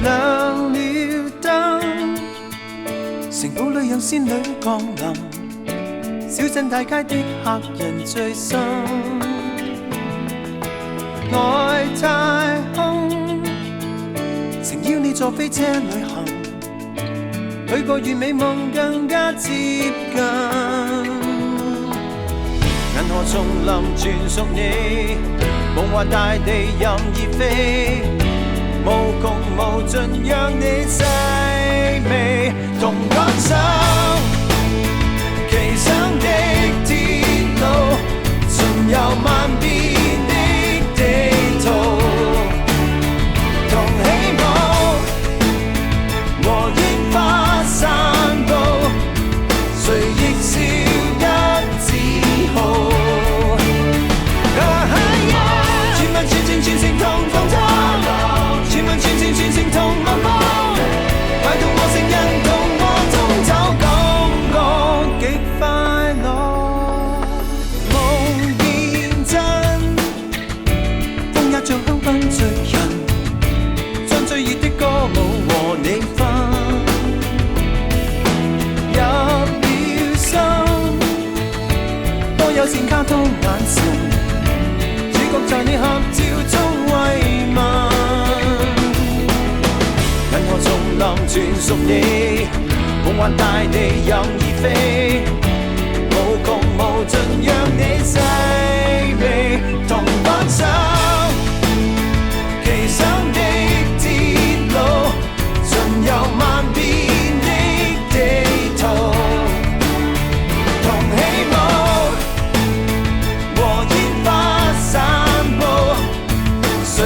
亮了燈，城堡裏有仙女降臨，小鎮大街的客人最深，外太空，誠邀你坐飛車旅行，許個完美夢更加接近，銀河叢林全屬你，夢幻大地任意飛，無窮無盡，讓你細味同感受。奇想的鐵路，巡遊萬變的地圖，同起舞和煙花散步，誰亦笑一自豪。全民全情全城同放縱。全民全情全城同望風，快同我成人同我中走，感覺極快樂。夢現真，風也像香檳醉人，將最熱的歌舞和你分。入了心，多友善卡通眼神，主角在你合照中慰問。銀河叢林全屬你，夢幻大地任意飛，無窮無盡，讓你細味同感受。奇想的鐵路，巡遊萬變的地圖，同起舞和煙花散步，誰